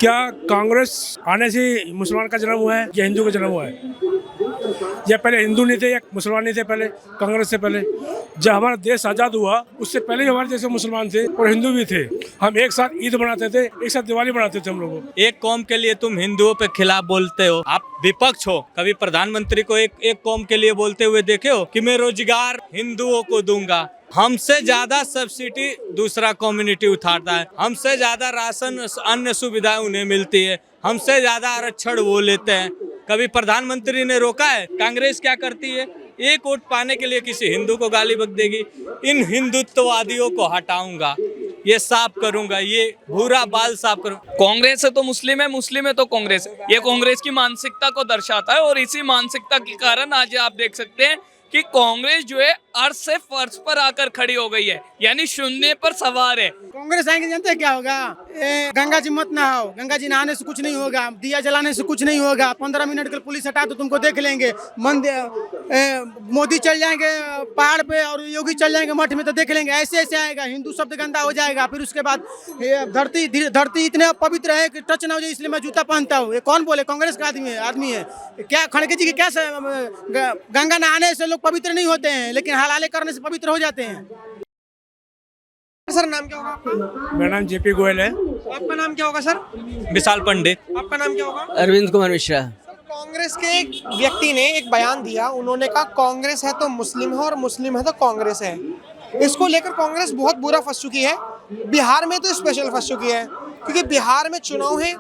क्या कांग्रेस आने से मुसलमान का जन्म हुआ है या हिंदू का जन्म हुआ है? या पहले हिंदू नहीं थे या मुसलमान नहीं थे? पहले कांग्रेस से पहले जब हमारा देश आज़ाद हुआ उससे पहले भी हमारे देश में मुसलमान थे और हिंदू भी थे। हम एक साथ ईद मनाते थे, एक साथ दिवाली मनाते थे हम लोग। एक कौम के लिए तुम हिंदुओं पे खिलाफ बोलते हो, आप विपक्ष हो। कभी प्रधानमंत्री को एक कौम के लिए बोलते हुए देखे हो कि मैं रोजगार हिंदुओं को दूंगा? हमसे ज्यादा सब्सिडी दूसरा कम्युनिटी उठाता है, हमसे ज्यादा राशन अन्य सुविधाएं उन्हें मिलती है, हमसे ज्यादा आरक्षण वो लेते हैं। कभी प्रधानमंत्री ने रोका है? कांग्रेस क्या करती है? एक वोट पाने के लिए किसी हिंदू को गाली बक देगी। इन हिंदुत्ववादियों को हटाऊंगा, ये साफ करूंगा, ये भूरा बाल साफ करूंगा। कांग्रेस है तो मुस्लिम है तो कांग्रेस है। ये कांग्रेस की मानसिकता को दर्शाता है और इसी मानसिकता के कारण आज आप देख सकते हैं कि कांग्रेस जो है अर्श से फर्श पर आकर खड़ी हो गई है, यानी शून्य पर सवार है। कांग्रेस आएंगे जानते हैं क्या होगा? गंगा जी मत नहाओ, गंगा जी नहाने से कुछ नहीं होगा, दिया जलाने से कुछ नहीं होगा, 15 मिनट के पुलिस हटा तो तुमको देख लेंगे। मोदी चल जाएंगे पहाड़ पे और योगी चल जाएंगे मठ में तो देख लेंगे। ऐसे ऐसे आएगा, हिंदू शब्द गंदा हो जाएगा। फिर उसके बाद धरती इतने पवित्र है कि टच ना हो जाए, इसलिए मैं जूता पहनता हूँ। ये कौन बोले? कांग्रेस का आदमी है क्या? खड़गे जी की क्या गंगा नहाने से लोग पवित्र नहीं होते हैं, लेकिन हलाले करने से पवित्र हो जाते हैं। सर नाम क्या होगा आपका? मेरा नाम जेपी गोयल है। आपका नाम क्या होगा सर? विशाल पंडित। आपका नाम क्या होगा? अरविंद कुमार मिश्रा। कांग्रेस के एक व्यक्ति ने एक बयान दिया, उन्होंने कहा कांग्रेस है तो मुस्लिम है और मुस्लिम है तो कांग्रेस है। इसको लेकर कांग्रेस बहुत बुरा फंस चुकी है। बिहार में तो स्पेशल फंस चुकी है क्योंकि बिहार में चुनाव है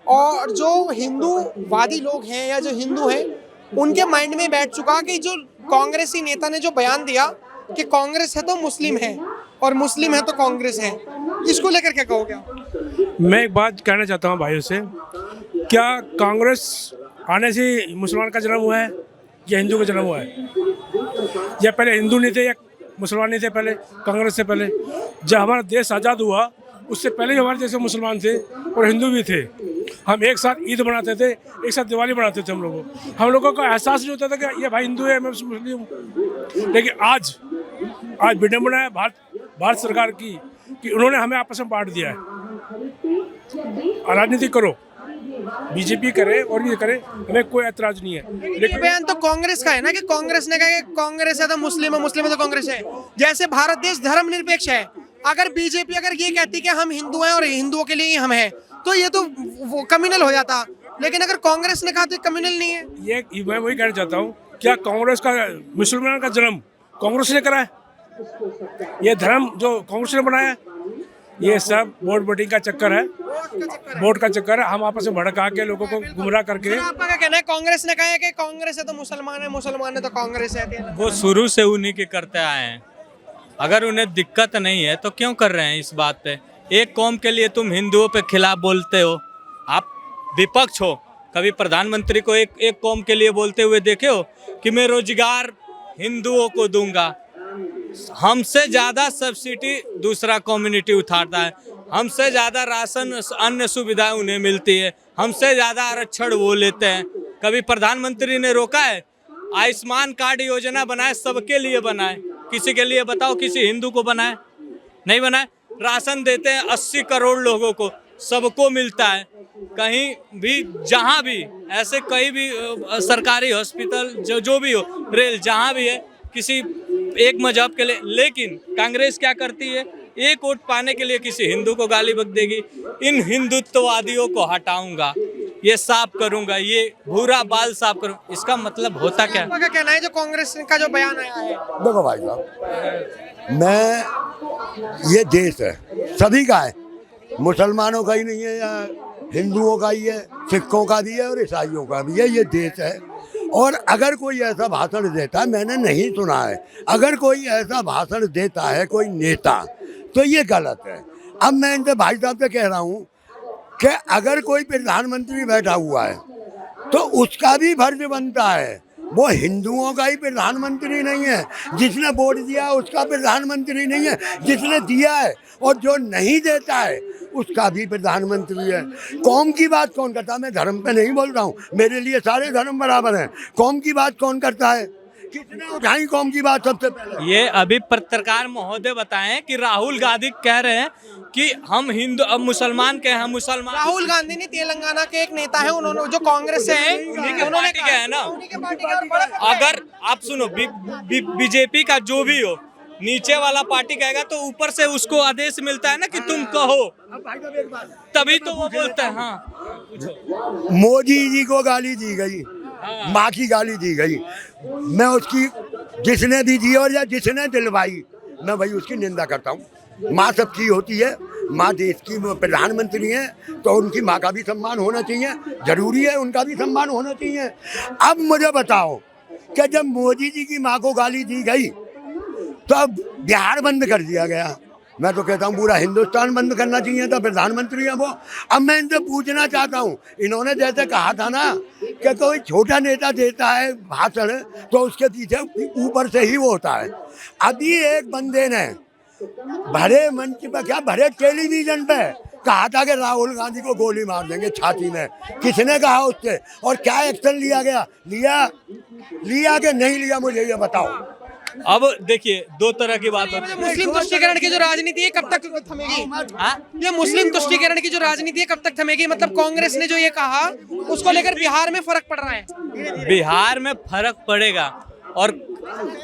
और जो हिंदूवादी लोग हैं या जो हिंदू हैं उनके माइंड में बैठ चुका कि जो कांग्रेसी नेता ने जो बयान दिया कि कांग्रेस है तो मुस्लिम है और मुस्लिम है तो कांग्रेस है, इसको लेकर क्या कहोगे आप? मैं एक बात कहना चाहता हूँ भाइयों से, क्या कांग्रेस आने से मुसलमान का जन्म हुआ है या हिंदू का जन्म हुआ है? या पहले हिंदू नहीं थे या मुसलमान नहीं थे? पहले कांग्रेस से पहले जब हमारा देश आज़ाद हुआ उससे पहले भी हमारे देश में मुसलमान थे और हिंदू भी थे। हम एक साथ ईद मनाते थे, एक साथ दिवाली मनाते थे हम लोगों को एहसास नहीं होता था कि ये भाई हिंदू है, मैं मुस्लिम हूँ। लेकिन आज विडम्बना है भारत सरकार की कि उन्होंने हमें आपस में बांट दिया है। राजनीति करो, बीजेपी करे और भी करे, हमें कोई ऐतराज नहीं है। लेकिन बयान तो कांग्रेस का है ना कि कांग्रेस ने कहा कि कांग्रेस है तो मुस्लिम है, मुस्लिम है तो कांग्रेस है। जैसे भारत देश धर्मनिरपेक्ष है, अगर बीजेपी अगर ये कहती कि हम हिंदू हैं और हिंदुओं के लिए ही हम हैं तो ये तो वो कम्युनल हो जाता। लेकिन अगर कांग्रेस ने कहा तो कम्युनल नहीं है। ये मैं वही कहना चाहता हूँ, क्या कांग्रेस का मुसलमान का जन्म कांग्रेस ने करा है? ये धर्म जो कांग्रेस ने बनाया, ये सब वोट वोटिंग का चक्कर है, वोट का चक्कर है। हम आपस में भड़का के लोगों को गुमराह करके। आपका क्या कहना है? कांग्रेस ने कहा है कि कांग्रेस है तो मुसलमान है, मुसलमान है तो कांग्रेस है। वो शुरू से उन्हीं के करते आए हैं। अगर उन्हें दिक्कत नहीं है तो क्यों कर रहे हैं इस बात पे? एक कौम के लिए तुम हिंदुओं पे खिलाफ बोलते हो, आप विपक्ष हो। कभी प्रधानमंत्री को एक कौम के लिए बोलते हुए देखे हो कि मैं रोजगार हिंदुओं को दूंगा? हमसे ज्यादा सब्सिडी दूसरा कम्युनिटी उठाता है, हमसे ज्यादा राशन अन्य सुविधाएं उन्हें मिलती है, हमसे ज्यादा आरक्षण वो लेते हैं। कभी प्रधानमंत्री ने रोका है? आयुष्मान कार्ड योजना बनाए, सबके लिए बनाए, किसी के लिए बताओ किसी हिंदू को बनाए? नहीं बनाए। राशन देते हैं 80 करोड़ लोगों को, सबको मिलता है। कहीं भी जहां भी ऐसे कहीं भी सरकारी हॉस्पिटल जो भी हो, रेल जहां भी है, किसी एक मजहब के लिए। लेकिन कांग्रेस क्या करती है? एक वोट पाने के लिए किसी हिंदू को गाली बक देगी। इन हिंदुत्ववादियों को हटाऊंगा, ये साफ करूंगा, ये भूरा बाल साफ करूंगा। इसका मतलब होता क्या? आपका क्या कहना है जो कांग्रेस का जो बयान आया है? देखो भाई साहब, ये देश है, सभी का है, मुसलमानों का ही नहीं है या हिंदुओं का ही है, सिखों का भी है और ईसाइयों का भी है। ये देश है और अगर कोई ऐसा भाषण देता है, मैंने नहीं सुना है, अगर कोई ऐसा भाषण देता है कोई नेता तो ये गलत है। अब मैं इनसे भाई साहब से कह रहा हूँ कि अगर कोई प्रधानमंत्री बैठा हुआ है तो उसका भी फर्ज बनता है। वो हिंदुओं का ही प्रधानमंत्री नहीं है, जिसने वोट दिया है उसका प्रधानमंत्री नहीं है, जिसने दिया है और जो नहीं देता है उसका भी प्रधानमंत्री है। कौम की बात कौन करता है? मैं धर्म पे नहीं बोल रहा हूँ, मेरे लिए सारे धर्म बराबर हैं। कौम की बात कौन करता है? किसने उठाई कौम की बात सबसे पहले? ये अभी पत्रकार महोदय बताएं कि राहुल गांधी कह रहे हैं कि हम हिंदू अब मुसलमान के हैं, हम मुसलमान। राहुल गांधी नहीं, तेलंगाना के एक नेता है, उन्होंने जो कांग्रेस से है, उन्होंने पार्टी का है ना। उन्हीं के पार्टी का बड़ा- अगर आप सुनो, बीजेपी का जो भी हो, नीचे वाला पार्टी कहेगा तो ऊपर से उसको आदेश मिलता है ना कि तुम कहो, तभी तो वो बोलता है। हाँ, मोदी जी को गाली दी गई, माँ की गाली दी गई, मैं उसकी जिसने भी दी और या जिसने दिलवाई, मैं भाई उसकी निंदा करता हूँ। माँ सबकी होती है, माँ देश की प्रधानमंत्री हैं, तो उनकी माँ का भी सम्मान होना चाहिए, जरूरी है, उनका भी सम्मान होना चाहिए। अब मुझे बताओ कि जब मोदी जी की माँ को गाली दी गई तो अब बिहार बंद कर दिया गया। मैं तो कहता हूँ पूरा हिंदुस्तान बंद करना चाहिए था, प्रधानमंत्री है वो। अब मैं इनसे पूछना चाहता हूँ, इन्होंने जैसे कहा था ना कि कोई छोटा नेता देता है भाषण तो उसके पीछे ऊपर से ही वो होता है। अभी एक बंदे ने भरे मंच पे, क्या भरे टेलीविजन पे कहा था कि राहुल गांधी को गोली मार देंगे छाती में। किसने कहा उससे और क्या एक्शन लिया गया? लिया कि नहीं लिया, मुझे ये बताओ। अब देखिए दो तरह की बात होती है। मुस्लिम तुष्टीकरण की जो राजनीति है कब तक थमेगी? ये मुस्लिम तुष्टीकरण की जो राजनीति है कब तक थमेगी? मतलब कांग्रेस ने जो ये कहा उसको लेकर बिहार में फर्क पड़ रहा है। बिहार में फर्क पड़ेगा और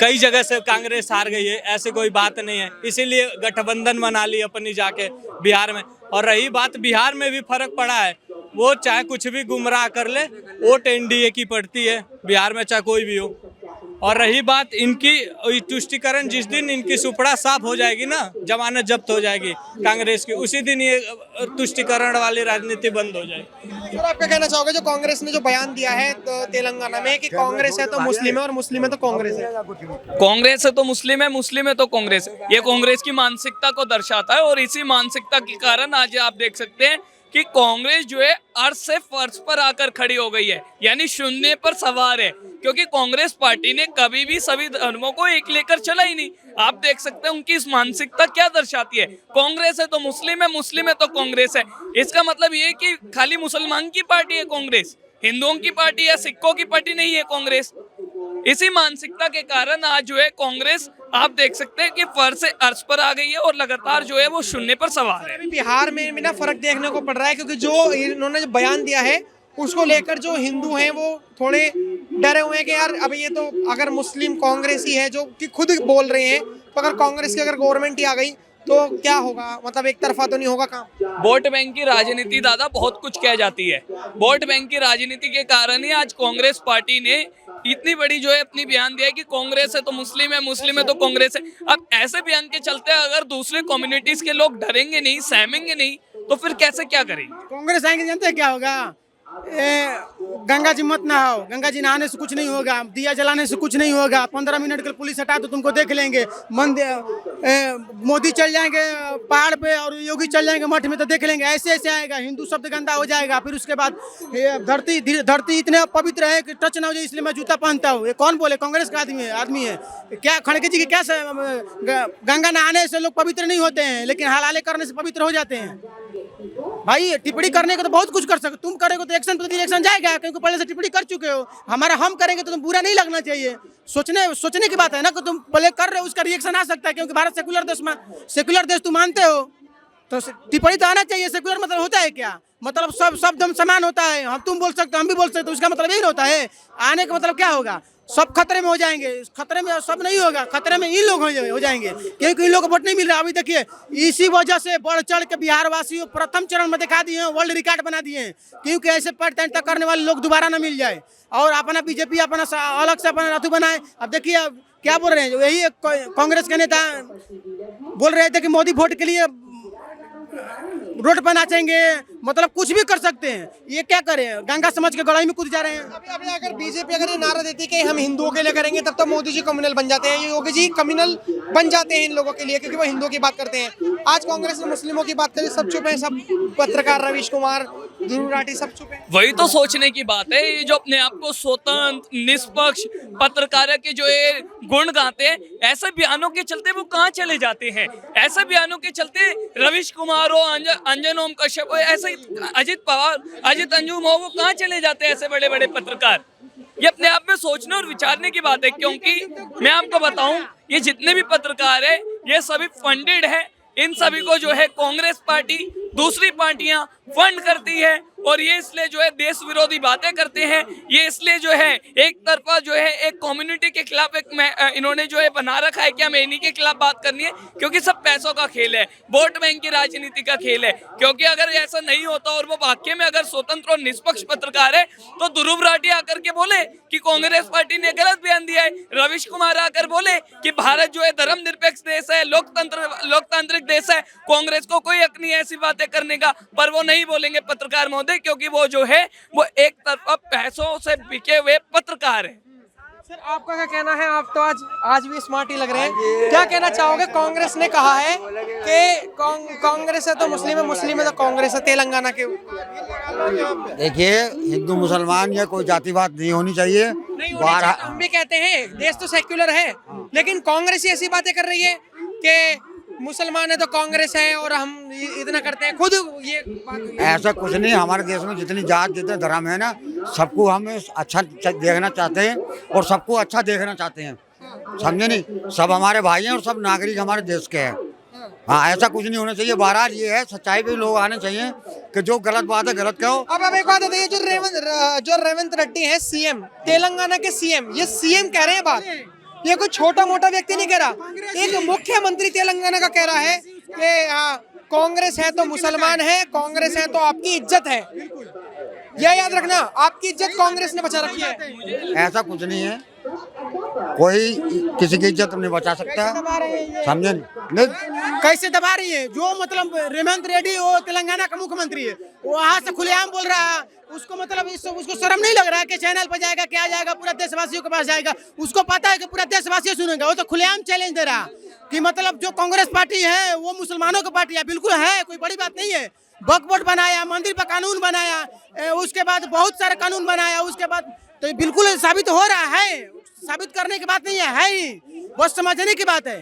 कई जगह से कांग्रेस हार गई है, ऐसे कोई बात नहीं है, इसीलिए गठबंधन बना ली अपनी जाके बिहार में। और रही बात, बिहार में भी फर्क पड़ा है, वो चाहे कुछ भी गुमराह कर ले, वोट एनडीए की पड़ती है बिहार में, चाहे कोई भी हो। और रही बात इनकी तुष्टीकरण, जिस दिन इनकी सुपड़ा साफ हो जाएगी ना, जमानत जब्त हो जाएगी कांग्रेस की, उसी दिन ये तुष्टीकरण वाली राजनीति बंद हो जाएगी। और आप क्या कहना चाहोगे जो कांग्रेस ने जो बयान दिया है तो तेलंगाना में कि कांग्रेस है तो मुस्लिम है और मुस्लिम है तो कांग्रेस है? कांग्रेस है तो मुस्लिम है, मुस्लिम है तो कांग्रेस है। ये कांग्रेस की मानसिकता को दर्शाता है और इसी मानसिकता के कारण आज आप देख सकते हैं कि कांग्रेस जो है अर्श से फर्श पर आकर खड़ी हो गई है, यानी शून्य पर सवार है, क्योंकि कांग्रेस पार्टी ने कभी भी सभी धर्मों को एक लेकर चला ही नहीं। आप देख सकते हैं उनकी इस मानसिकता क्या दर्शाती है। कांग्रेस है तो मुस्लिम है, मुस्लिम है तो कांग्रेस है। इसका मतलब ये कि खाली मुसलमान की पार्टी है कांग्रेस, हिंदुओं की पार्टी या सिखों की पार्टी नहीं है कांग्रेस। इसी मानसिकता के कारण आज जो है कांग्रेस आप देख सकते हैं कि फर्श से अर्श पर आ गई है और लगातार जो है वो शून्य पर सवार है। अभी बिहार में भी ना फर्क देखने को पड़ रहा है, क्योंकि जो इन्होंने जो बयान दिया है उसको लेकर जो हिंदू हैं वो थोड़े डरे हुए हैं कि यार अब ये तो अगर मुस्लिम कांग्रेसी है जो कि खुद बोल रहे हैं, तो अगर कांग्रेस की अगर गवर्नमेंट ही आ गई तो क्या होगा? मतलब एक तरफा तो नहीं होगा काम। वोट बैंक की राजनीति दादा बहुत कुछ कह जाती है। वोट बैंक की राजनीति के कारण ही आज कांग्रेस पार्टी ने इतनी बड़ी जो है अपनी बयान दिया है कि कांग्रेस है तो मुस्लिम है, मुस्लिम है तो कांग्रेस है। अब ऐसे बयान के चलते अगर दूसरे कम्युनिटीज के लोग डरेंगे नहीं, सहमेंगे नहीं, तो फिर कैसे क्या करेंगे? कांग्रेस आएंगे जानते हैं क्या होगा? गंगा जी मत नहाओ, गंगा जी नहाने से कुछ नहीं होगा, दिया जलाने से कुछ नहीं होगा, 15 मिनट के पुलिस हटा तो तुमको देख लेंगे, मोदी चल जाएंगे पहाड़ पे और योगी चल जाएंगे मठ में तो देख लेंगे। ऐसे ऐसे आएगा, हिंदू शब्द गंदा हो जाएगा। फिर उसके बाद धरती इतने पवित्र है कि टच ना हो जाए, इसलिए मैं जूता पहनता हूँ। ये कौन बोले? कांग्रेस का आदमी है क्या? खड़गे जी की क्या गंगा नहाने से लोग पवित्र नहीं होते हैं, लेकिन हलाले करने से पवित्र हो जाते हैं। भाई टिप्पणी करने को तो बहुत कुछ कर सकते, तुम करेंगे तो एक्शन पर रिएक्शन जाएगा, क्योंकि पहले से टिप्पणी कर चुके हो। हमारा हम करेंगे तो तुम बुरा नहीं लगना चाहिए। सोचने की बात है ना कि तुम पहले कर रहे हो, उसका रिएक्शन आ सकता है, क्योंकि भारत सेकुलर देश तुम मानते हो तो टिप्पणी तो आना चाहिए। सेकुलर मतलब होता है क्या? मतलब सब दम समान होता है, हम तुम बोल सकते हो हम भी बोल सकते हो, तो उसका मतलब यही होता है। आने का मतलब क्या होगा? सब खतरे में हो जाएंगे। खतरे में सब नहीं होगा, खतरे में इन लोग हो जाएंगे, क्योंकि इन लोगों को वोट नहीं मिल रहा। अभी देखिए इसी वजह से बढ़ चढ़ के बिहार वासियों प्रथम चरण में दिखा दिए हैं, वर्ल्ड रिकॉर्ड बना दिए हैं, क्योंकि ऐसे प्रतिनिधित्व करने वाले लोग दोबारा ना मिल जाए और अपना बीजेपी अपना अलग से अपना रथु बनाए। अब देखिए अब क्या बोल रहे हैं, यही कांग्रेस के नेता बोल रहे थे कि मोदी वोट के लिए रोड पर नाचेंगे, मतलब कुछ भी कर सकते हैं। ये क्या करें? गंगा समझ के गड़ाई में कूद जा रहे हैं। अभी अगर बीजेपी अगर ये नारा देती कि हम हिंदुओं के लिए करेंगे, तब तो मोदी जी कम्युनल बन जाते हैं, योगी जी कम्युनल बन जाते हैं इन लोगों के लिए, क्योंकि वो हिंदुओं की बात करते हैं। आज कांग्रेस ने मुस्लिमों की बात करी, सब चुप है, सब पत्रकार रवीश कुमार, ध्रुव राठी सब चुप है। वही तो सोचने की बात है। ये जो अपने आप को स्वतंत्र निष्पक्ष पत्रकार के जो ये गुण गाते हैं, ऐसे बयानों के चलते वो कहाँ चले जाते हैं? ऐसे बयानों के चलते रवीश कुमार हो, अंजन ओम कश्यप हो, ऐसे अजित पवार, अजित अंजुम हो, वो कहाँ चले जाते हैं ऐसे बड़े बड़े पत्रकार? ये अपने आप में सोचने और विचारने की बात है, क्योंकि मैं आपको बताऊं ये जितने भी पत्रकार है ये सभी फंडेड है। इन सभी को जो है कांग्रेस पार्टी, दूसरी पार्टियां फंड करती है और ये इसलिए जो है देश विरोधी बातें करते हैं। ये इसलिए जो है एक तरफा जो है एक कम्युनिटी के खिलाफ इन्होंने जो है बना रखा है कि हमें इन्हीं के खिलाफ बात करनी है, क्योंकि सब पैसों का खेल है, वोट बैंक की राजनीति का खेल है। क्योंकि अगर ऐसा नहीं होता और वो वाकई में अगर स्वतंत्र और निष्पक्ष पत्रकार है तो ध्रुव राठी आकर के बोले कि कांग्रेस पार्टी ने गलत बयान दिया है, रविश कुमार आकर बोले कि भारत जो है धर्मनिरपेक्ष देश है, लोकतांत्रिक देश है, कांग्रेस को कोई हक नहीं है ऐसी बातें करने का। पर वो नहीं बोलेंगे पत्रकार महोदय, क्योंकि वो जो है वो एक तरफा पैसों से बिके हुए पत्रकार है। सर आपका क्या कहना है? आप तो आज भी स्मार्ट ही लग रहे हैं। क्या कहना चाहोगे? कांग्रेस ने कहा है कि कांग्रेस है तो मुस्लिम है, मुस्लिम है तो कांग्रेस है तेलंगाना के। देखिए, हिंदू मुसलमान या कोई जातिवाद नहीं होनी चाहिए। हम भी कहते हैं देश तो सेक्युलर है, लेकिन कांग्रेस ही ऐसी बातें कर रही है कि मुसलमान है तो कांग्रेस है और हम इतना करते हैं खुद। ये ऐसा कुछ नहीं। हमारे देश में जितनी जात जितने धर्म है ना, सबको हम अच्छा देखना चाहते हैं और सबको अच्छा देखना चाहते हैं, समझे नहीं? सब हमारे भाई हैं और सब नागरिक हमारे देश के हैं। हाँ, ऐसा कुछ नहीं होना चाहिए। बहरहाल ये है, सच्चाई पे लोग आने चाहिए कि जो गलत बात है गलत कहो। अब एक बात बताइए, जो रेवंत रेड्डी है सीएम, तेलंगाना के सीएम, ये सीएम कह रहे हैं बात, ये कोई छोटा मोटा व्यक्ति नहीं कह रहा। एक मुख्यमंत्री तेलंगाना का कह रहा है कि कांग्रेस है तो मुसलमान है, कांग्रेस है तो आपकी इज्जत है। यह याद रखना, आपकी इज्जत कांग्रेस ने बचा रखी है। ऐसा कुछ नहीं है, कोई किसी की इज्जत नहीं बचा सकता, समझे नहीं? कैसे दबा रही है? जो मतलब रेवंत रेड्डी वो तेलंगाना का मुख्यमंत्री है, वो वहाँ से खुलेआम बोल रहा है। उसको मतलब उसको शर्म नहीं लग रहा है कि चैनल पर जाएगा, क्या जाएगा, पूरा देशवासियों के पास जाएगा। उसको पता है कि पूरा देशवासी सुनेगा। वो तो खुलेआम चैलेंज दे रहा कि मतलब जो कांग्रेस पार्टी है वो मुसलमानों की पार्टी है। बिल्कुल है, कोई बड़ी बात नहीं है। वक्फ बोर्ड बनाया, मंदिर पर कानून बनाया, उसके बाद बहुत सारे कानून बनाया, उसके बाद तो बिल्कुल साबित हो रहा है। साबित करने की बात नहीं है, है ही, बस समझने की बात है।